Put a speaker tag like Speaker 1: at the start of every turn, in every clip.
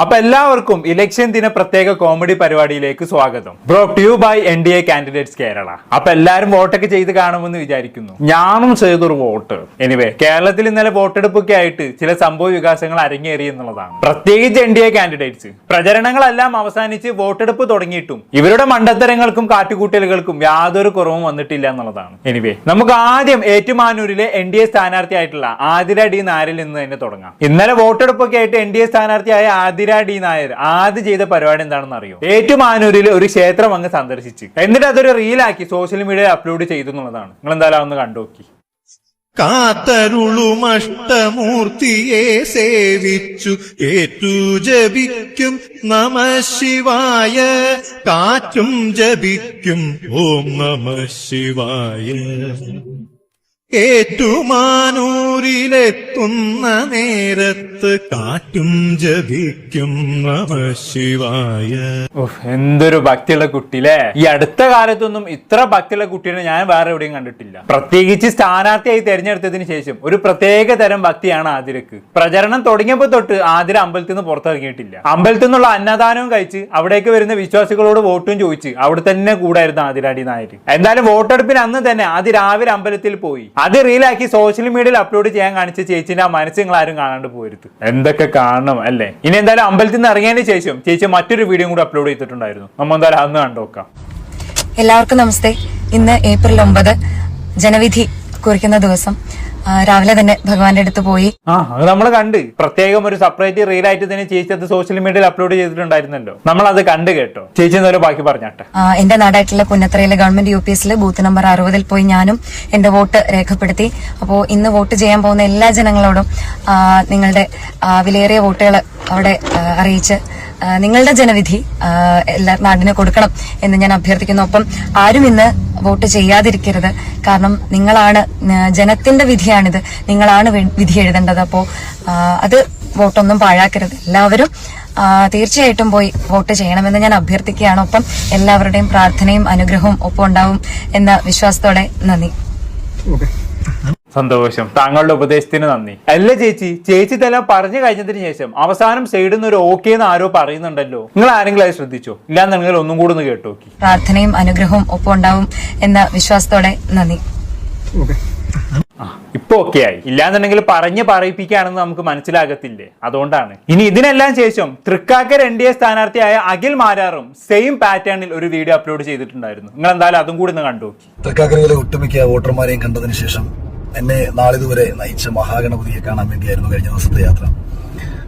Speaker 1: അപ്പൊ എല്ലാവർക്കും ഇലക്ഷൻ ദിന പ്രത്യേക കോമഡി പരിപാടിയിലേക്ക് സ്വാഗതം. Brought you by NDA candidates Kerala. അപ്പൊ എല്ലാരും വോട്ടൊക്കെ ചെയ്ത് കാണുമെന്ന് വിചാരിക്കുന്നു. ഞാനും ചെയ്തൊരു വോട്ട്. എനിവേ, കേരളത്തിൽ ഇന്നലെ വോട്ടെടുപ്പൊക്കെ ആയിട്ട് ചില സംഭവ വികാസങ്ങൾ അരങ്ങേറി എന്നുള്ളതാണ്. പ്രത്യേകിച്ച് NDA കാൻഡിഡേറ്റ്സ് പ്രചരണങ്ങളെല്ലാം അവസാനിച്ച് വോട്ടെടുപ്പ് തുടങ്ങിയിട്ടും ഇവരുടെ മണ്ടത്തരങ്ങൾക്കും കാറ്റുകൂട്ടലുകൾക്കും യാതൊരു കുറവും വന്നിട്ടില്ല എന്നുള്ളതാണ്. എനിവേ, നമുക്ക് ആദ്യം ഏറ്റുമാനൂരിലെ NDA സ്ഥാനാർത്ഥിയായിട്ടുള്ള ആതിര ഡി നായരിൽ നിന്ന് തന്നെ തുടങ്ങാം. ഇന്നലെ വോട്ടെടുപ്പൊക്കെ ആയിട്ട് NDA സ്ഥാനാർത്ഥിയായ ആതിര ഡി നായർ ആദ്യം ചെയ്ത പരിപാടി എന്താണെന്ന് അറിയോ? ഏറ്റുമാനൂരിൽ ഒരു ക്ഷേത്രം അങ്ങ് സന്ദർശിച്ച് എന്നിട്ട് അതൊരു റീലാക്കി സോഷ്യൽ മീഡിയയിൽ അപ്ലോഡ് ചെയ്തു എന്നുള്ളതാണ്. നിങ്ങൾ എന്തായാലും ഒന്ന് കണ്ടുനോക്കി.
Speaker 2: കാത്തരുളുമഷ്ടമൂർത്തിയെ സേവിച്ചു ഏറ്റു ജപിക്കും നമഃ ശിവായ, കാറ്റും ജപിക്കും ഓം നമഃ ശിവായ. ഏറ്റുമാനൂരിലെത്തുന്ന നേരത്ത് കാറ്റും ജപിക്കും നമഃ ശിവായ.
Speaker 1: എന്തൊരു ഭക്തിയുള്ള കുട്ടില്ലേ! ഈ അടുത്ത കാലത്തൊന്നും ഇത്ര ഭക്തിയുള്ള കുട്ടിയെ ഞാൻ വേറെ എവിടെയും കണ്ടിട്ടില്ല. പ്രത്യേകിച്ച് സ്ഥാനാർത്ഥിയായി തെരഞ്ഞെടുത്തതിന് ശേഷം ഒരു പ്രത്യേക തരം ഭക്തിയാണ് ആതിരക്ക്. പ്രചരണം തുടങ്ങിയപ്പോൾ തൊട്ട് ആതിര അമ്പലത്തിൽ നിന്ന് പുറത്തിറങ്ങിയിട്ടില്ല. അമ്പലത്തിൽ നിന്നുള്ള അന്നദാനവും കഴിച്ച് അവിടേക്ക് വരുന്ന വിശ്വാസികളോട് വോട്ടും ചോദിച്ച് അവിടെ തന്നെ കൂടായിരുന്നു ആതിര ഡി നായർ. എന്തായാലും വോട്ടെടുപ്പിന് അന്ന് തന്നെ രാവിലെ അമ്പലത്തിൽ പോയി അത് റീലാക്കി സോഷ്യൽ മീഡിയയിൽ അപ്ലോഡ് ചെയ്യാൻ കാണിച്ച ചേച്ചിന്റെ ആ മനസ്സ് നിങ്ങൾ ആരും കാണാണ്ട് പോരുത്. എന്തൊക്കെ കാണണം അല്ലേ? ഇനി എന്തായാലും അമ്പലത്തിൽ നിന്ന് ഇറങ്ങിയതിന് ശേഷം ചേച്ചി മറ്റൊരു വീഡിയോ കൂടി അപ്ലോഡ് ചെയ്തിട്ടുണ്ടായിരുന്നു. നമ്മൾ എന്തായാലും അന്ന് കണ്ടുനോക്കാം.
Speaker 3: എല്ലാവർക്കും നമസ്തേ. ഇന്ന് ഏപ്രിൽ 9 ജനവിധി കുറിക്കുന്ന ദിവസം. രാവിലെ തന്നെ ഭഗവാന്റെ അടുത്ത് പോയി.
Speaker 1: അത് നമ്മൾ കണ്ട് പ്രത്യേകം ഒരു സെപ്പറേറ്റ് റീലായിട്ട് തന്നെ ചേച്ചി അത് സോഷ്യൽ മീഡിയയിൽ അപ്ലോഡ് ചെയ്തിട്ടുണ്ടായിരുന്നല്ലോ. നമ്മൾ അത് കണ്ടു കേട്ടോ. ചേച്ചി എന്തായാലും ബാക്കി പറഞ്ഞാട്ടെ.
Speaker 3: എന്റെ നാടായിട്ടുള്ള പുന്നത്തറയിലെ ഗവൺമെന്റ് UPS ബൂത്ത് നമ്പർ 60 പോയി ഞാനും എന്റെ വോട്ട് രേഖപ്പെടുത്തി. അപ്പോ ഇന്ന് വോട്ട് ചെയ്യാൻ പോകുന്ന എല്ലാ ജനങ്ങളോടും നിങ്ങളുടെ വിലയേറിയ വോട്ടുകൾ അവിടെ അറിയിച്ച് നിങ്ങളുടെ ജനവിധി എല്ലാ നാടിന് കൊടുക്കണം എന്ന് ഞാൻ അഭ്യർത്ഥിക്കുന്നു. ഒപ്പം ആരും ഇന്ന് വോട്ട് ചെയ്യാതിരിക്കരുത്. കാരണം നിങ്ങളാണ്, ജനത്തിന്റെ വിധിയാണിത്, നിങ്ങളാണ് വിധി എഴുതേണ്ടത്. അപ്പോ അത് വോട്ടൊന്നും പാഴാക്കരുത്. എല്ലാവരും തീർച്ചയായിട്ടും പോയി വോട്ട് ചെയ്യണമെന്ന് ഞാൻ അഭ്യർത്ഥിക്കുകയാണ്. ഒപ്പം എല്ലാവരുടെയും പ്രാർത്ഥനയും അനുഗ്രഹവും ഒപ്പം ഉണ്ടാവും എന്ന വിശ്വാസത്തോടെ നന്ദി.
Speaker 1: സന്തോഷം. താങ്കളുടെ ഉപദേശത്തിന് നന്ദി. അല്ല ചേച്ചി തന്നെ പറഞ്ഞു കഴിഞ്ഞതിന് ശേഷം അവസാനം സൈഡിൽ നിന്ന് ഒരു ഓക്കെ എന്ന് ആരോ പറയുന്നുണ്ടല്ലോ. നിങ്ങൾ ആരെങ്കിലും അത് ശ്രദ്ധിച്ചോ? ഇല്ലാന്നുണ്ടെങ്കിൽ ഒന്നും കൂടെ ഒന്ന് കേട്ടോക്കി.
Speaker 3: പ്രാർത്ഥനയും അനുഗ്രഹവും ഒപ്പം ഉണ്ടാവും എന്ന വിശ്വാസത്തോടെ നന്ദി.
Speaker 1: ഇപ്പൊ ഓക്കെ ആയി. ഇല്ലാന്നുണ്ടെങ്കിൽ പറയിപ്പിക്കുകയാണെന്ന് നമുക്ക് മനസ്സിലാകത്തില്ലേ? അതുകൊണ്ടാണ്. ഇനി ഇതിനെല്ലാം ശേഷം തൃക്കാക്കര NDA സ്ഥാനാർത്ഥിയായ അഖിൽ മാരാറും സെയിം പാറ്റേണിൽ ഒരു വീഡിയോ അപ്ലോഡ് ചെയ്തിട്ടുണ്ടായിരുന്നു. നിങ്ങൾ എന്തായാലും അതും കൂടി ഒന്ന് കണ്ടുനോക്കി.
Speaker 4: തൃക്കാക്കരയിലെ ഒട്ടുമിക്ക വോട്ടർമാരെയും കണ്ടതിന് ശേഷം എന്നെ നാളിതുവരെ നയിച്ച മഹാഗണപതിയെ കാണാൻ വേണ്ടിയായിരുന്നു കഴിഞ്ഞ ദിവസത്തെ യാത്ര.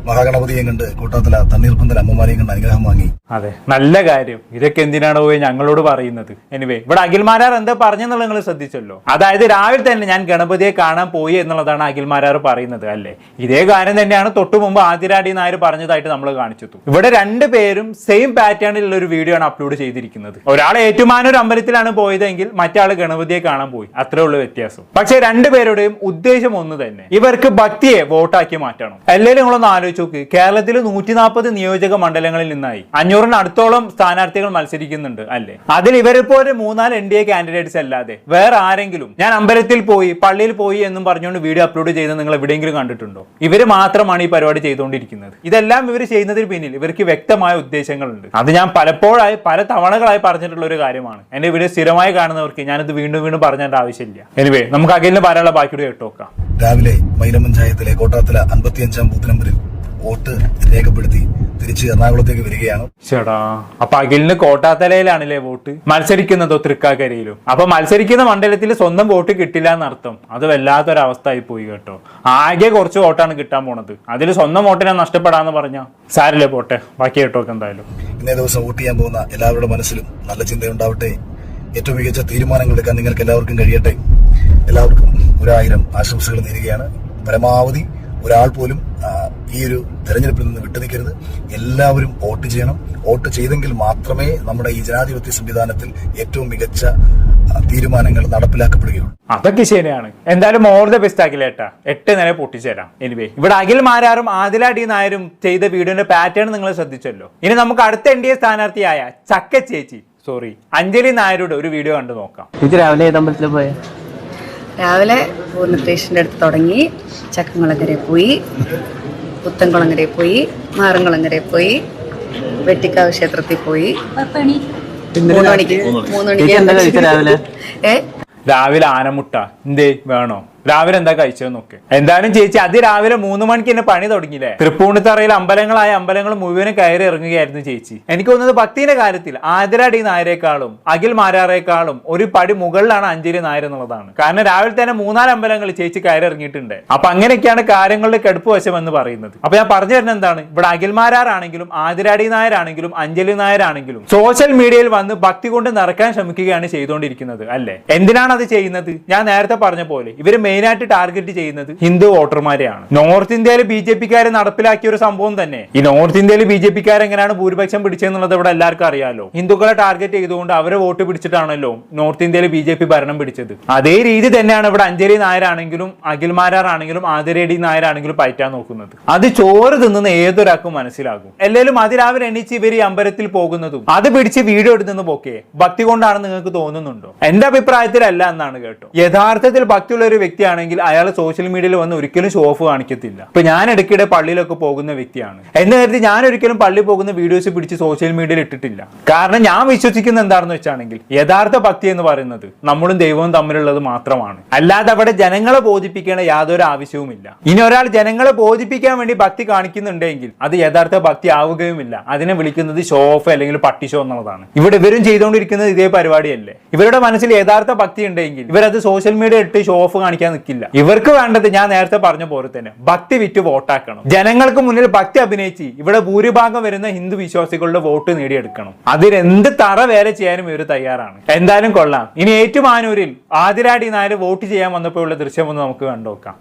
Speaker 4: മഹാഗണപതിയെ കണ്ട് കൂട്ടത്തില തണ്ണീർപ്പന്തൽ അമ്മമാരെയും കണ്ട് അനുഗ്രഹം വാങ്ങി.
Speaker 1: അതെ, നല്ല കാര്യം. ഇതൊക്കെ എന്തിനാണ് പോയി ഞങ്ങളോട് പറയുന്നത്? എനിവേ, ഇവിടെ അഖിൽമാരാർ എന്താ പറഞ്ഞെന്നുള്ളത് നിങ്ങൾ ശ്രദ്ധിച്ചല്ലോ. അതായത് രാവിലെ തന്നെ ഞാൻ ഗണപതിയെ കാണാൻ പോയി എന്നുള്ളതാണ് അഖിൽമാരാർ പറയുന്നത് അല്ലേ? ഇതേ കാര്യം തന്നെയാണ് തൊട്ടു മുമ്പ് ആതിര ഡി നായർ പറഞ്ഞതായിട്ട് നമ്മൾ കാണിച്ചു. ഇവിടെ രണ്ടുപേരും സെയിം പാറ്റേണിലുള്ള ഒരു വീഡിയോ ആണ് അപ്ലോഡ് ചെയ്തിരിക്കുന്നത്. ഒരാൾ ഏറ്റുമാനൂർ അമ്പലത്തിലാണ് പോയതെങ്കിൽ മറ്റാൾ ഗണപതിയെ കാണാൻ പോയി. അത്രേ ഉള്ളൂ വ്യത്യാസം. പക്ഷെ രണ്ടുപേരുടെയും ഉദ്ദേശം ഒന്ന് തന്നെ. ഇവർക്ക് ഭക്തിയെ വോട്ടാക്കി മാറ്റണം. എല്ലാവരും നിങ്ങളൊന്ന് ആലോചിച്ച് നോക്ക്. കേരളത്തിൽ 140 നിയോജക മണ്ഡലങ്ങളിൽ നിന്നായി 500-ന് അടുത്തോളം സ്ഥാനാർത്ഥികൾ മത്സരിക്കുന്നുണ്ട് അല്ലേ? അതിൽ ഇവരെപ്പോലെ 3-4 NDA കാൻഡിഡേറ്റ്സ് അല്ലാതെ വേറെ ആരെങ്കിലും ഞാൻ അമ്പലത്തിൽ പോയി പള്ളിയിൽ പോയി എന്നും പറഞ്ഞുകൊണ്ട് വീഡിയോ അപ്ലോഡ് ചെയ്ത് നിങ്ങൾ എവിടെയെങ്കിലും കണ്ടിട്ടുണ്ടോ? ഇവര് മാത്രമാണ് ഈ പരിപാടി ചെയ്തുകൊണ്ടിരിക്കുന്നത്. ഇതെല്ലാം ഇവർ ചെയ്യുന്നതിന് പിന്നിൽ ഇവർക്ക് വ്യക്തമായ ഉദ്ദേശങ്ങളുണ്ട്. അത് ഞാൻ പല തവണകളായി പറഞ്ഞിട്ടുള്ള ഒരു കാര്യമാണ്. എന്റെ വീഡിയോ സ്ഥിരമായി കാണുന്നവർക്ക് ഞാനിത് വീണ്ടും പറഞ്ഞേണ്ട ആവശ്യമില്ല. എനിവേ, നമുക്ക് അഖിലിന് പറയാനുള്ള ബാക്കിയുടെ കേട്ടോക്കാം.
Speaker 4: രാവിലെ മൈലം പഞ്ചായത്തിലെ കോട്ടാത്തല 55-ാം ബൂത്ത് നമ്പറിൽ വോട്ട് രേഖപ്പെടുത്തി തിരിച്ച് എറണാകുളത്തേക്ക് വരികയാണ്.
Speaker 1: ചേടാ, അപ്പൊ അഖിലിന് കോട്ടാത്തലയിലാണല്ലേ വോട്ട്? മത്സരിക്കുന്നതോ തൃക്കാക്കരയിലും? അപ്പൊ മത്സരിക്കുന്ന മണ്ഡലത്തിൽ സ്വന്തം വോട്ട് കിട്ടില്ല എന്നർത്ഥം. അത് വല്ലാത്തൊരവസ്ഥ ആയി പോയി കേട്ടോ. ആകെ കുറച്ച് വോട്ടാണ് കിട്ടാൻ പോണത്. അതിൽ സ്വന്തം വോട്ടിനെ നഷ്ടപ്പെടാന്ന് പറഞ്ഞ സാരില്ലേ, പോട്ടെ. ബാക്കി കേട്ടോക്കെ എന്തായാലും.
Speaker 4: ഇന്നേ ദിവസം വോട്ട് ചെയ്യാൻ പോകുന്ന എല്ലാവരുടെ മനസ്സിലും നല്ല ചിന്തയുണ്ടാവട്ടെ. ഏറ്റവും മികച്ച തീരുമാനങ്ങൾ എടുക്കാൻ നിങ്ങൾക്ക് എല്ലാവർക്കും കഴിയട്ടെ. എല്ലാവർക്കും 1000 ആശംസകൾ നേരുകയാണ്. പരമാവധി ഒരാൾ പോലും ഈ ഒരു തെരഞ്ഞെടുപ്പിൽ നിന്ന് വിട്ടുനിൽക്കരുത്. എല്ലാവരും വോട്ട് ചെയ്യണം. വോട്ട് ചെയ്തെങ്കിൽ മാത്രമേ നമ്മുടെ ഈ ജനാധിപത്യ സംവിധാനത്തിൽ ഏറ്റവും മികച്ച തീരുമാനങ്ങൾ നടപ്പിലാക്കപ്പെടുകയുള്ളൂ.
Speaker 1: അതൊക്കെ ശരിയാണ്. എന്തായാലും ഓൾ ദ ബെസ്റ്റ് അഖിലേട്ടാ. 8 നില പൊട്ടിച്ചേരാം. എനിവേ, ഇവിടെ അഖിൽ മാരാറും ആദില ഡി നായരും ചെയ്ത വീഡിയോന്റെ പാറ്റേൺ നിങ്ങൾ ശ്രദ്ധിച്ചല്ലോ. ഇനി നമുക്ക് അടുത്ത NDA സ്ഥാനാർത്ഥിയായ അഞ്ജലി നായരുടെ ഒരു വീഡിയോ കണ്ടു നോക്കാം.
Speaker 5: രാവിലെ ഏതമ്പലത്തിൽ പോയ?
Speaker 6: രാവിലെ പൂർണ്ണത്രേശന്റെ അടുത്ത് തുടങ്ങി, ചക്കംകുളങ്ങര പോയി, പുത്തൻകുളങ്ങര പോയി, മാറൻകുളങ്ങര പോയി, വെട്ടിക്കാവ് ക്ഷേത്രത്തിൽ പോയി. 3 മണിക്ക്
Speaker 1: രാവിലെ ആനമുട്ട എന്തേ വേണോ? രാവിലെ എന്താ കഴിച്ചതെന്നൊക്കെ. എന്തായാലും ചേച്ചി അതിരാവിലെ 3 മണിക്ക് എന്നെ പണി തുടങ്ങിയില്ലേ. തൃപ്പൂണിത്തറയിൽ അമ്പലങ്ങൾ മുഴുവനും കയറി ഇറങ്ങുകയായിരുന്നു ചേച്ചി. എനിക്ക് തോന്നുന്നത് ഭക്തിയുടെ കാര്യത്തിൽ ആതിര ഡി നായരെക്കാളും അഖിൽ മാരാറേക്കാളും ഒരു പടി മുകളിലാണ് അഞ്ജലി നായർ എന്നുള്ളതാണ്. കാരണം രാവിലെ തന്നെ 3-4 അമ്പലങ്ങൾ ചേച്ചി കയറി ഇറങ്ങിയിട്ടുണ്ട്. അപ്പൊ അങ്ങനെയൊക്കെയാണ് കാര്യങ്ങളുടെ കടുപ്പ് വശം എന്ന് പറയുന്നത്. അപ്പൊ ഞാൻ പറഞ്ഞു തരുന്നത് എന്താണ്, ഇവിടെ അഖിൽ മാരാറാണെങ്കിലും ആതിര ഡി നായരാണെങ്കിലും അഞ്ജലി നായരാണെങ്കിലും സോഷ്യൽ മീഡിയയിൽ വന്ന് ഭക്തി കൊണ്ട് നിറക്കാൻ ശ്രമിക്കുകയാണ് ചെയ്തുകൊണ്ടിരിക്കുന്നത് അല്ലേ. എന്തിനാണ് അത് ചെയ്യുന്നത്? ഞാൻ നേരത്തെ പറഞ്ഞ പോലെ ഇവര് മെയിനായിട്ട് ടാർഗറ്റ് ചെയ്യുന്നത് ഹിന്ദു വോട്ടർമാരെയാണ്. നോർത്ത് ഇന്ത്യയിൽ BJP-ക്കാര് നടപ്പിലാക്കിയ ഒരു സംഭവം തന്നെ. ഈ നോർത്ത് ഇന്ത്യയിൽ BJP-ക്കാർ എങ്ങനെയാണ് ഭൂരിപക്ഷം പിടിച്ചതെന്നുള്ളത് ഇവിടെ എല്ലാവർക്കും അറിയാലോ. ഹിന്ദുക്കളെ ടാർഗറ്റ് ചെയ്തുകൊണ്ട് അവരെ വോട്ട് പിടിച്ചിട്ടാണല്ലോ നോർത്ത് ഇന്ത്യയിൽ BJP ഭരണം പിടിച്ചത്. അതേ രീതി തന്നെയാണ് ഇവിടെ അഞ്ജലി നായരാണെങ്കിലും അഖിൽ മാരാറാണെങ്കിലും ആതിര ഡി നായരാണെങ്കിലും പയറ്റാൻ നോക്കുന്നത്. അത് ചോറ് തിന്നുന്ന ഏതൊരാൾക്കും മനസ്സിലാകും. എല്ലാവരും അതിരാവിലെ എണീച്ച് ഇവർ ഈ അമ്പലത്തിൽ പോകുന്നതും അത് പിടിച്ച് വീഡിയോ എടുക്കുന്നതും ഒക്കെ ഭക്തി കൊണ്ടാണ് നിങ്ങൾക്ക് തോന്നുന്നുണ്ടോ? എന്റെ അഭിപ്രായത്തിലല്ല എന്നാണ് കേട്ടോ. യഥാർത്ഥത്തിൽ ഭക്തിയുള്ള ഒരു വ്യക്തിയാണെങ്കിൽ അയാൾ സോഷ്യൽ മീഡിയയിൽ വന്ന് ഒരിക്കലും ഷോ ഓഫ് കാണിക്കത്തില്ല. ഇപ്പൊ ഞാൻ ഇടയ്ക്കിടെ പള്ളിയിലൊക്കെ പോകുന്ന വ്യക്തിയാണ്. എന്ന് കരുതി ഞാൻ ഒരിക്കലും പള്ളി പോകുന്ന വീഡിയോസ് പിടിച്ച് സോഷ്യൽ മീഡിയയിൽ ഇട്ടിട്ടില്ല. കാരണം ഞാൻ വിശ്വസിക്കുന്ന എന്താണെന്ന് വെച്ചാണെങ്കിൽ യഥാർത്ഥ ഭക്തി എന്ന് പറയുന്നത് നമ്മളും ദൈവവും തമ്മിലുള്ളത് മാത്രമാണ്. അല്ലാതെ അവിടെ ജനങ്ങളെ ബോധിപ്പിക്കേണ്ട യാതൊരു ആവശ്യവുമില്ല. ഇനി ഒരാൾ ജനങ്ങളെ ബോധിപ്പിക്കാൻ വേണ്ടി ഭക്തി കാണിക്കുന്നുണ്ടെങ്കിൽ അത് യഥാർത്ഥ ഭക്തി ആവുകയുമില്ല. അതിനെ വിളിക്കുന്നത് ഷോ ഓഫ് അല്ലെങ്കിൽ പട്ടി ഷോ എന്നുള്ളതാണ്. ഇവിടെ ഇവരും ചെയ്തുകൊണ്ടിരിക്കുന്നത് ഇതേ പരിപാടിയല്ലേ. ഇവരുടെ മനസ്സിൽ യഥാർത്ഥ ഭക്തി ഉണ്ടെങ്കിൽ ഇവരത് സോഷ്യൽ മീഡിയ ഇട്ട് ഷോ ഓഫ് കാണിക്കാൻ നിൽക്കില്ല. ഇവർക്ക് വേണ്ടത് ഞാൻ നേരത്തെ പറഞ്ഞ പോലെ തന്നെ ഭക്തി വിറ്റ് വോട്ടാക്കണം. ജനങ്ങൾക്ക് മുന്നിൽ ഭക്തി അഭിനയിച്ച് ഇവിടെ ഭൂരിഭാഗം വരുന്ന ഹിന്ദു വിശ്വാസികളുടെ വോട്ട് നേടിയെടുക്കണം. അതിലെന്ത് തറ വേറെ ചെയ്യാനും ഇവർ തയ്യാറാണ്. എന്തായാലും കൊള്ളാം. ഇനി ഏറ്റുമാനൂരിൽ ആതിര ഡി നായർ വോട്ട് ചെയ്യാൻ വന്നപ്പോഴുള്ള ദൃശ്യം ഒന്ന് നമുക്ക് കണ്ടുനോക്കാം.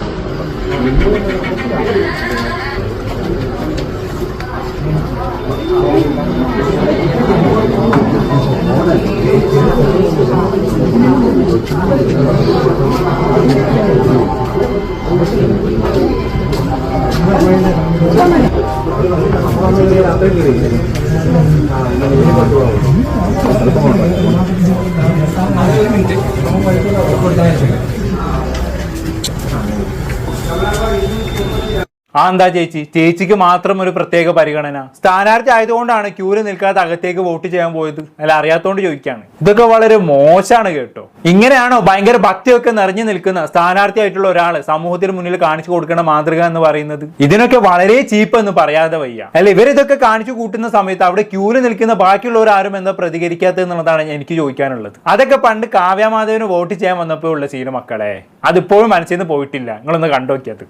Speaker 1: എന്താ ചേച്ചിക്ക് മാത്രം ഒരു പ്രത്യേക പരിഗണന? സ്ഥാനാർത്ഥി ആയതുകൊണ്ടാണ് ക്യൂല് നിൽക്കാതെ അകത്തേക്ക് വോട്ട് ചെയ്യാൻ പോയത്? അല്ല, അറിയാത്തോണ്ട് ചോദിക്കാണ്. ഇതൊക്കെ വളരെ മോശമാണ് കേട്ടോ. ഇങ്ങനെയാണോ ഭയങ്കര ഭക്തിയൊക്കെ നിറഞ്ഞു നിൽക്കുന്ന സ്ഥാനാർത്ഥി ആയിട്ടുള്ള ഒരാള് സമൂഹത്തിന് മുന്നിൽ കാണിച്ചു കൊടുക്കേണ്ട മാതൃക എന്ന് പറയുന്നത്? ഇതിനൊക്കെ വളരെ ചീപ്പ് എന്ന് പറയാതെ വയ്യ. അല്ല, ഇവരിതൊക്കെ കാണിച്ചു കൂട്ടുന്ന സമയത്ത് അവിടെ ക്യൂല് നിൽക്കുന്ന ബാക്കിയുള്ളവരാരും എന്താ പ്രതികരിക്കാത്തത് എന്നുള്ളതാണ് എനിക്ക് ചോദിക്കാനുള്ളത്. അതൊക്കെ പണ്ട് കാവ്യമാധവന് വോട്ട് ചെയ്യാൻ വന്നപ്പോൾ ഉള്ള സീന് മക്കളെ. അതിപ്പോഴും മനസ്സിൽ നിന്ന് പോയിട്ടില്ല. നിങ്ങളൊന്ന് കണ്ടുനോക്കിയത്.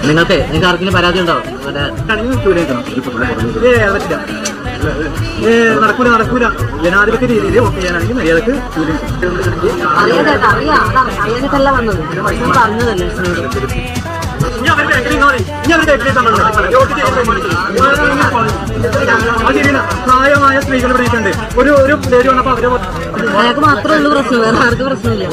Speaker 5: നിങ്ങൾക്ക് ആർക്കെങ്കിലും പരാതി ഉണ്ടോ?
Speaker 7: നടക്കൂല. ജനാധിപത്യ രീതിയിൽ വോട്ട് ചെയ്യാനാണെങ്കിൽ മര്യാദക്ക് പ്രായമായ സ്ത്രീകൾ വിളിക്കുന്നുണ്ട്. ഒരു പേര് വന്നപ്പോ
Speaker 6: അയാൾക്ക് മാത്രമേ ഉള്ളൂ പ്രശ്നം, വേറെ ആർക്കും പ്രശ്നമില്ല.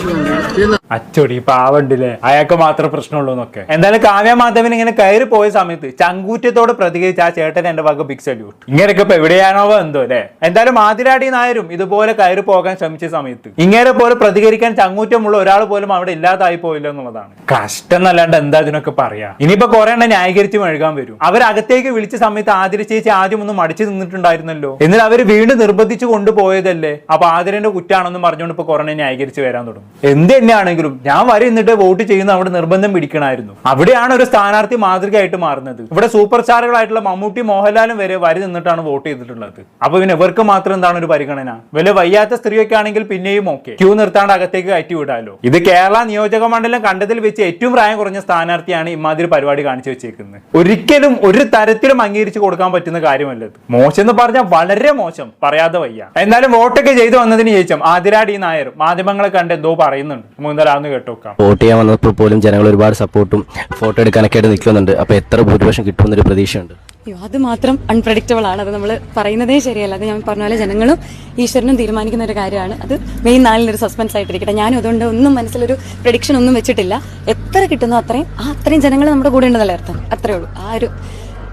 Speaker 1: അച്ചോടി പാവണ്ടില്ലേ, അയാൾക്ക് മാത്രം പ്രശ്നമുള്ളൂ എന്നൊക്കെ. എന്തായാലും കാവ്യമാധവൻ ഇങ്ങനെ കയറി പോയ സമയത്ത് ചങ്കൂറ്റത്തോട് പ്രതികരിച്ച ആ ചേട്ടൻ എന്റെ വക ബിഗ് സല്യൂട്ട്. ഇങ്ങനെയൊക്കെ ഇപ്പൊ എവിടെയാണോ എന്തോ അല്ലെ. എന്തായാലും ആതിര ഡി നായരും ഇതുപോലെ കയറി പോകാൻ ശ്രമിച്ച സമയത്ത് ഇങ്ങനെ പോലെ പ്രതികരിക്കാൻ ചങ്കൂറ്റമുള്ള ഒരാൾ പോലും അവിടെ ഇല്ലാതായി പോയില്ല എന്നുള്ളതാണ് കഷ്ടം. എന്നല്ലാണ്ട് എന്താ ഇതിനൊക്കെ പറയാ. ഇനിയിപ്പോ കുറെ എണ്ണം ന്യായീകരിച്ച് മെഴുകാൻ വരും. അവരകത്തേക്ക് വിളിച്ച സമയത്ത് ആതിര ചേച്ചി ആദ്യം ഒന്ന് മടിച്ചു നിന്നിട്ടുണ്ടായിരുന്നല്ലോ. എന്നിട്ട് അവര് വീണ്ടും നിർബന്ധിച്ചു കൊണ്ടുപോയതല്ലേ. അപ്പൊ ആതിരന്റെ കുറ്റാണെന്ന് പറഞ്ഞുകൊണ്ട് ഇപ്പൊ കുറെ ന്യായീകരിച്ച് വരാൻ തുടങ്ങും. എന്ത് തന്നെയാണെങ്കിലും ഞാൻ വരെ എന്നിട്ട് വോട്ട് ചെയ്യുന്ന അവിടെ നിർബന്ധം പിടിക്കണമായിരുന്നു. അവിടെയാണ് ഒരു സ്ഥാനാർത്ഥി മാതൃകയായിട്ട് മാറുന്നത്. ഇവിടെ സൂപ്പർ സ്റ്റാറുകളായിട്ടുള്ള മമ്മൂട്ടി മോഹൻലാലും വരെ വരി നിന്നിട്ടാണ് വോട്ട് ചെയ്തിട്ടുള്ളത്. അപ്പൊ പിന്നെ ഇവർക്ക് മാത്രം എന്താണ് ഒരു പരിഗണന? വലിയ വയ്യാത്ത സ്ത്രീയൊക്കെ ആണെങ്കിൽ പിന്നെയും ഓക്കെ, ക്യൂ നിർത്താണ്ട് അകത്തേക്ക് കയറ്റി വിടാലോ. ഇത് കേരള നിയോജക മണ്ഡലം കണ്ടതിൽ വെച്ച് ഏറ്റവും പ്രായം കുറഞ്ഞ സ്ഥാനാർത്ഥിയാണ് ഇമാതിരി പരിപാടി കാണിച്ചു വെച്ചേക്കുന്നത്. ഒരിക്കലും ഒരു തരത്തിലും അംഗീകരിച്ചു കൊടുക്കാൻ പറ്റുന്ന കാര്യമല്ലത്. മോശം എന്ന് പറഞ്ഞാൽ വളരെ മോശം, പറയാതെ വയ്യ. എന്തായാലും എന്തായാലും വോട്ടൊക്കെ ചെയ്തു വന്നതിന് ശേഷം ആതിര ഡി നായർ മാധ്യമങ്ങളെ കണ്ട് എന്തോ പറയുന്നുണ്ട്. നമുക്ക് എന്തായാലും അതൊന്ന് കേട്ടോക്കാം.
Speaker 5: വോട്ട് ചെയ്യാൻ വന്നപ്പോൾ പോലും ജനങ്ങൾ ഒരുപാട് സപ്പോർട്ടും ഫോട്ടോ എടുക്കാനൊക്കെ ആയിട്ട് നിൽക്കുന്നുണ്ട്. അപ്പോൾ എത്ര ഭൂരിപക്ഷം കിട്ടുമെന്നൊരു പ്രതീക്ഷയുണ്ട്?
Speaker 3: അയ്യോ, അത് മാത്രം അൺപ്രഡിക്റ്റബിൾ ആണ്. അത് നമ്മൾ പറയുന്നതേ ശരിയല്ല. അത് ഞാൻ പറഞ്ഞ പോലെ ജനങ്ങളും ഈശ്വരനും തീരുമാനിക്കുന്ന ഒരു കാര്യമാണ്. അത് മെയ് 4 ഒരു സസ്പെൻസ് ആയിട്ടിരിക്കട്ടെ. ഞാനും അതുകൊണ്ട് ഒന്നും മനസ്സിലൊരു പ്രഡിക്ഷൻ ഒന്നും വെച്ചിട്ടില്ല. എത്ര കിട്ടുന്നോ അത്രയും ജനങ്ങൾ നമ്മുടെ കൂടെ ഉണ്ടെന്നല്ല അർത്ഥം. അത്രേ ഉള്ളൂ.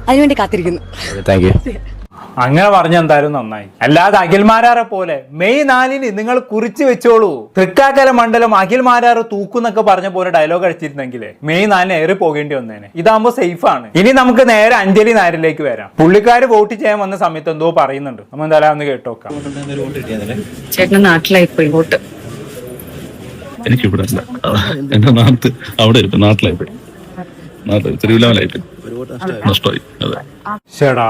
Speaker 3: അതിനുവേണ്ടി കാത്തിരിക്കുന്നു.
Speaker 5: Thank you.
Speaker 1: അങ്ങനെ പറഞ്ഞ എന്തായാലും നന്നായി. അല്ലാതെ അഖിൽമാരാറെ പോലെ മെയ് 4 നിങ്ങൾ കുറിച്ച് വെച്ചോളൂ, തൃക്കാക്കര മണ്ഡലം അഖിൽമാരാറ് തൂക്കുന്നൊക്കെ പറഞ്ഞ പോലെ ഡയലോഗ് അടിച്ചിരുന്നെങ്കിലേ മെയ് 4 ഏറി പോകേണ്ടി വന്നേനെ. ഇതാകുമ്പോ സേഫ് ആണ്. ഇനി നമുക്ക് നേരെ അഞ്ജലി നായരിലേക്ക് വരാം. പുള്ളിക്കാര് വോട്ട് ചെയ്യാൻ വന്ന സമയത്ത് എന്തോ പറയുന്നുണ്ട്. നമ്മൾ എന്തായാലും ഒന്ന് കേട്ടോക്കാം.
Speaker 3: ചേട്ടൻ നാട്ടിലായിപ്പോയി വോട്ട്.
Speaker 8: എനിക്കിവിടെ എന്റെ അവിടെ നാട്ടിലായിപ്പോയി, തിരുവില്ലാമലായിപ്പോയി, നഷ്ടമായി. അതെ,
Speaker 1: ചേടാ,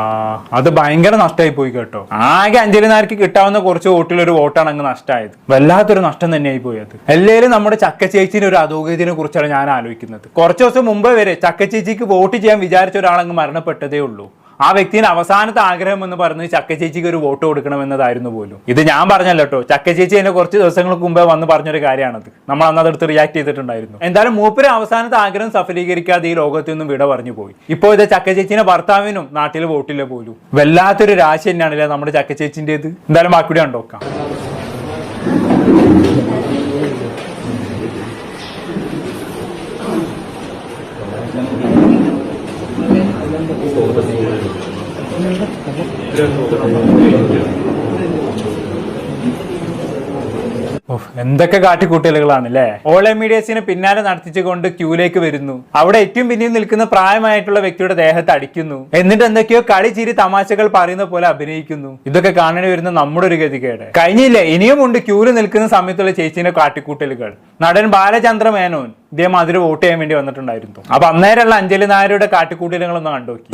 Speaker 1: അത് ഭയങ്കര നഷ്ടമായി പോയി കേട്ടോ. ആകെ അഞ്ജലി നായർക്ക് കിട്ടാവുന്ന കുറച്ച് വോട്ടിലൊരു വോട്ടാണ് അങ്ങ് നഷ്ടമായത്. വല്ലാത്തൊരു നഷ്ടം തന്നെയായി പോയത്. എല്ലാവരും നമ്മുടെ ചക്ക ചേച്ചിന്റെ ഒരു അധോഗതിനെ കുറിച്ചാണ് ഞാൻ ആലോചിക്കുന്നത്. കുറച്ച് ദിവസം മുമ്പ് വരെ ചക്ക ചേച്ചിക്ക് വോട്ട് ചെയ്യാൻ വിചാരിച്ച ഒരാളങ്ങ് മരണപ്പെട്ടതേ ഉള്ളൂ. ആ വ്യക്തിയുടെ അവസാനത്തെ ആഗ്രഹം എന്ന് പറയുന്നത് ചക്ക ചേച്ചിക്ക് ഒരു വോട്ട് കൊടുക്കണമെന്നതായിരുന്നു പോലും. ഇത് ഞാൻ പറഞ്ഞല്ലോ കേട്ടോ, ചക്ക ചേച്ചി എന്നെ കുറച്ച് ദിവസങ്ങൾക്ക് മുമ്പേ വന്ന് പറഞ്ഞൊരു കാര്യമാണത്. നമ്മൾ അന്ന് അതെടുത്ത് റിയാക്ട് ചെയ്തിട്ടുണ്ടായിരുന്നു. എന്തായാലും മൂപ്പര് അവസാനത്തെ ആഗ്രഹം സഫലീകരിക്കാതെ ഈ ലോകത്തിൽ നിന്നും വിട പറഞ്ഞു പോയി. ഇപ്പോൾ ഇത് ചക്ക ചേച്ചിന്റെ ഭർത്താവിനും നാട്ടിൽ വോട്ടില്ല പോലും. വല്ലാത്തൊരു രാശി തന്നെയാണല്ലേ നമ്മുടെ ചക്ക ചേച്ചിൻ്റെത്. എന്തായാലും ബാക്കി കൂടി കണ്ടോക്കാം. എന്തൊക്കെ കാട്ടിക്കൂട്ടലുകളാണ് അല്ലേ. ഓൺലൈൻ മീഡിയസിനെ പിന്നാലെ നടത്തിച്ചുകൊണ്ട് ക്യൂലേക്ക് വരുന്നു. അവിടെ ഏറ്റവും പിന്നിൽ നിൽക്കുന്ന പ്രായമായിട്ടുള്ള വ്യക്തിയുടെ ദേഹത്ത് അടിക്കുന്നു. എന്നിട്ട് എന്തൊക്കെയോ കളി ചിരി തമാശകൾ പറയുന്ന പോലെ അഭിനയിക്കുന്നു. ഇതൊക്കെ കാണേണ്ടി വരുന്ന നമ്മുടെ ഒരു ഗതികേട്. കഴിഞ്ഞില്ലേ, ഇനിയും ഉണ്ട് ക്യൂല് നിൽക്കുന്ന സമയത്തുള്ള ചേച്ചിന്റെ കാട്ടിക്കൂട്ടലുകൾ. നടൻ ബാലചന്ദ്ര മേനോൻ ഇതേമാതിരി വോട്ട് ചെയ്യാൻ വേണ്ടി വന്നിട്ടുണ്ടായിരുന്നു. അപ്പൊ അന്നേരമുള്ള അഞ്ജലി നായരുടെ കാട്ടിക്കൂട്ടലുകളൊന്ന് കണ്ടുനോക്കി.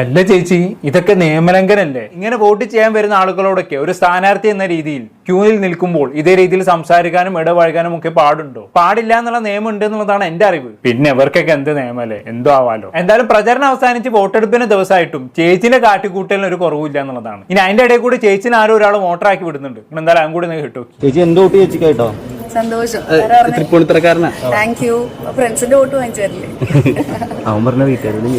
Speaker 1: അല്ല ചേച്ചി, ഇതൊക്കെ നിയമലംഘനല്ലേ? ഇങ്ങനെ വോട്ട് ചെയ്യാൻ വരുന്ന ആളുകളോടൊക്കെ ഒരു സ്ഥാനാർത്ഥി എന്ന രീതിയിൽ ക്യൂവിൽ നിൽക്കുമ്പോൾ ഇതേ രീതിയിൽ സംസാരിക്കാനും ഇടപഴകാനും ഒക്കെ പാടുണ്ടോ? പാടില്ല എന്നുള്ള നിയമം ഉണ്ട് എന്നുള്ളതാണ് എന്റെ അറിവ്. പിന്നെ ഇവർക്കൊക്കെ എന്ത് നിയമല്ലേ, എന്തോ ആവാലോ. എന്തായാലും പ്രചരണം അവസാനിച്ച് വോട്ടെടുപ്പിന് ദിവസമായിട്ടും ചേച്ചിന്റെ കാട്ടിക്കൂട്ടലിന് ഒരു കുറവില്ല എന്നുള്ളതാണ്. ഇനി അതിന്റെ ഇടയിൽ കൂടി ചേച്ചിന് ആരും ഒരാൾ വോട്ടറാക്കി വിടുന്നുണ്ട്. എന്തായാലും അതും കൂടി നിങ്ങൾ കിട്ടും.
Speaker 5: ചേച്ചി എന്ത് വോട്ട് ചേച്ചി കേട്ടോ?
Speaker 6: സന്തോഷം.
Speaker 5: തൃപ്പൂണിത്തറക്കാരനാ.
Speaker 6: Thank you. ഫ്രണ്ട്സിന്റെ വോട്ട് വാങ്ങിച്ചു തരില്ലേ?
Speaker 5: അവൻ പറഞ്ഞ വീട്ടുകാരുടെ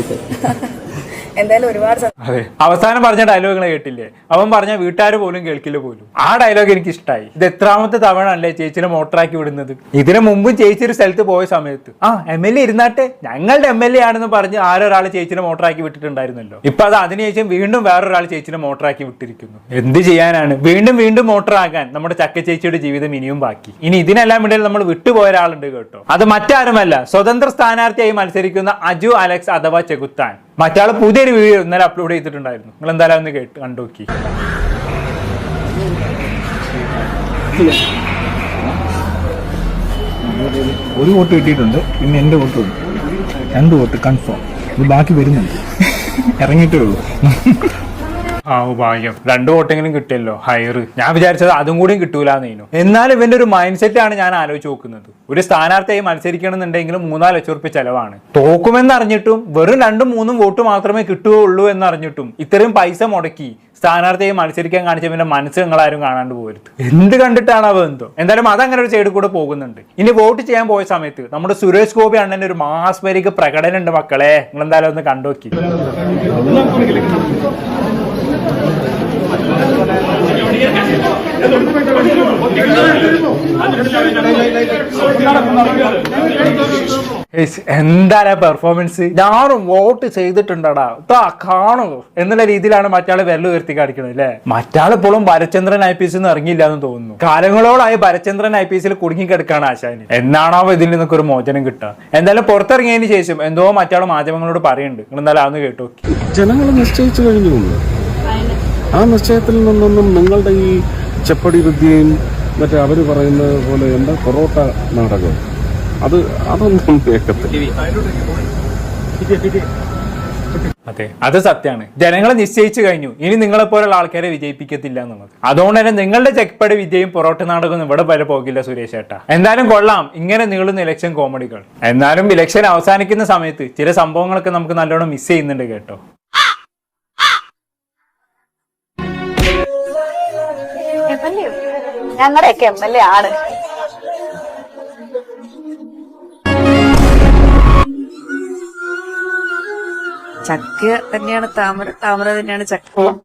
Speaker 6: എന്തായാലും ഒരുപാട്
Speaker 1: അതെ, അവസാനം പറഞ്ഞ ഡയലോഗുകൾ കേട്ടില്ലേ? അവൻ പറഞ്ഞ വീട്ടുകാർ പോലും കേൾക്കില്ല പോലും. ആ ഡയലോഗ് എനിക്ക് ഇഷ്ടമായി. ഇത് എത്രാമത്തെ തവണ അല്ലേ ചേച്ചിനെ മോട്ടറാക്കി വിടുന്നത്? ഇതിനു മുമ്പും ചേച്ചി ഒരു സ്ഥലത്ത് പോയ സമയത്ത് MLA ഇരുന്നാട്ടെ, ഞങ്ങളുടെ MLA ആണെന്ന് പറഞ്ഞ് ആരൊരാൾ ചേച്ചിനെ മോട്ടറാക്കി വിട്ടിട്ടുണ്ടായിരുന്നല്ലോ. ഇപ്പൊ അത് അതിനുശേഷം വീണ്ടും വേറൊരാൾ ചേച്ചിനെ മോട്ടറാക്കി വിട്ടിരിക്കുന്നു. എന്ത് ചെയ്യാനാണ്? വീണ്ടും വീണ്ടും മോട്ടറാകാൻ നമ്മുടെ ചക്ക ചേച്ചിയുടെ ജീവിതം ഇനിയും ബാക്കി. ഇനി ഇതിനെല്ലാം ഇടയിൽ നമ്മൾ വിട്ടുപോയ ഒരാളുണ്ട് കേട്ടോ. അത് മറ്റാരുമല്ല, സ്വതന്ത്ര സ്ഥാനാർത്ഥിയായി മത്സരിക്കുന്ന അജു അലക്സ് അഥവാ ചെകുത്താൻ. മറ്റാള് പുതിയൊരു വീഡിയോ ഇന്നലെ അപ്ലോഡ് ചെയ്തിട്ടുണ്ടായിരുന്നു. നിങ്ങൾ എന്തായാലും ഒന്ന് കണ്ടുനോക്കി.
Speaker 9: ഒരു വോട്ട് കിട്ടിയിട്ടുണ്ട്, പിന്നെ എന്റെ വോട്ട് ഉണ്ട്. 2 വോട്ട് കൺഫേം. ഇത് ബാക്കി വരുന്നുണ്ട്, ഇറങ്ങിയിട്ടേ ഉള്ളൂ.
Speaker 1: ഭാഗ്യം, 2 വോട്ടെങ്കിലും കിട്ടിയല്ലോ. ഹയറ്. ഞാൻ വിചാരിച്ചത് അതും കൂടിയും കിട്ടൂലെന്നേനു. എന്നാൽ ഇവന്റെ ഒരു മൈൻഡ് സെറ്റ് ആണ് ഞാൻ ആലോചിച്ച് നോക്കുന്നത്. ഒരു സ്ഥാനാർത്ഥിയായി മത്സരിക്കണമെന്നുണ്ടെങ്കിലും 3-4 ലക്ഷം റുപ്യ ചെലവാണ്. തോക്കുമെന്നറിഞ്ഞിട്ടും വെറും 2-3 വോട്ട് മാത്രമേ കിട്ടുകയുള്ളൂ എന്നറിഞ്ഞിട്ടും ഇത്രയും പൈസ മുടക്കി സ്ഥാനാർത്ഥിയായി മത്സരിക്കാൻ കാണിച്ചവന്റെ മനസ്സ് നിങ്ങളാരും കാണാണ്ട് പോരുത്. എന്ത് കണ്ടിട്ടാണ് അവ എന്തോ. എന്തായാലും അതങ്ങനെ ഒരു സൈഡിൽ കൂടെ പോകുന്നുണ്ട്. ഇനി വോട്ട് ചെയ്യാൻ പോയ സമയത്ത് നമ്മുടെ സുരേഷ് ഗോപി അണ്ണന്റെ ഒരു മാസ്മരിക പ്രകടനം ഉണ്ട് മക്കളെ. നിങ്ങൾ എന്തായാലും ഒന്ന് കണ്ടുനോക്കി. എന്തായാലും പെർഫോമൻസ്. ഞാനും വോട്ട് ചെയ്തിട്ടുണ്ടടാ, കാണൂ എന്നുള്ള രീതിയിലാണ് മറ്റാള് വിരൽ ഉയർത്തി കാണിക്കുന്നത് അല്ലെ. മറ്റാളിപ്പോഴും ഭരചന്ദ്രൻ IPS ഇറങ്ങിയില്ല എന്ന് തോന്നുന്നു. കാലങ്ങളോളായി ഭരചന്ദ്രൻ IPS കുടുങ്ങിക്കിടക്കാണ് ആശാന്. എന്നാണോ ഇതിൽ നിന്നൊക്കെ ഒരു മോചനം കിട്ടുക? എന്തായാലും പുറത്തിറങ്ങിയതിന് ശേഷം എന്തോ മറ്റാൾ മാധ്യമങ്ങളോട് പറയുന്നുണ്ട്. നിങ്ങൾ എന്തായാലും അതൊന്ന് കേട്ടു.
Speaker 10: ജനങ്ങൾ നിശ്ചയിച്ചു കഴിഞ്ഞു. ആ നിശ്ചയത്തിൽ നിന്നൊന്നും നിങ്ങളുടെ ഈ ചെപ്പടി വിദ്യയും മറ്റേ അവർ പറയുന്നത് പോലെ എന്താ പൊറോട്ട നാടകം അതൊന്നും കേൾക്കത്തില്ല.
Speaker 1: അതെ, അത് സത്യമാണ്. ജനങ്ങളെ നിശ്ചയിച്ചു കഴിഞ്ഞു, ഇനി നിങ്ങളെ പോലുള്ള ആൾക്കാരെ വിജയിപ്പിക്കത്തില്ല എന്നുള്ളത്. അതുകൊണ്ട് തന്നെ നിങ്ങളുടെ ചെക്പടി വിജയും പൊറോട്ട നാടകമൊന്നും ഇവിടെ വരെ പോകില്ല സുരേഷ് ഏട്ടാ. എന്തായാലും കൊള്ളാം ഇങ്ങനെ നീളുന്ന ഇലക്ഷൻ കോമഡികൾ. എന്നാലും ഇലക്ഷൻ അവസാനിക്കുന്ന സമയത്ത് ചില സംഭവങ്ങളൊക്കെ നമുക്ക് നല്ലോണം മിസ് ചെയ്യുന്നുണ്ട് കേട്ടോ.
Speaker 6: ഞങ്ങളുടെയൊക്കെ MLA ആണ്. ചക്ക തന്നെയാണ് താമര, താമര തന്നെയാണ് ചക്ക.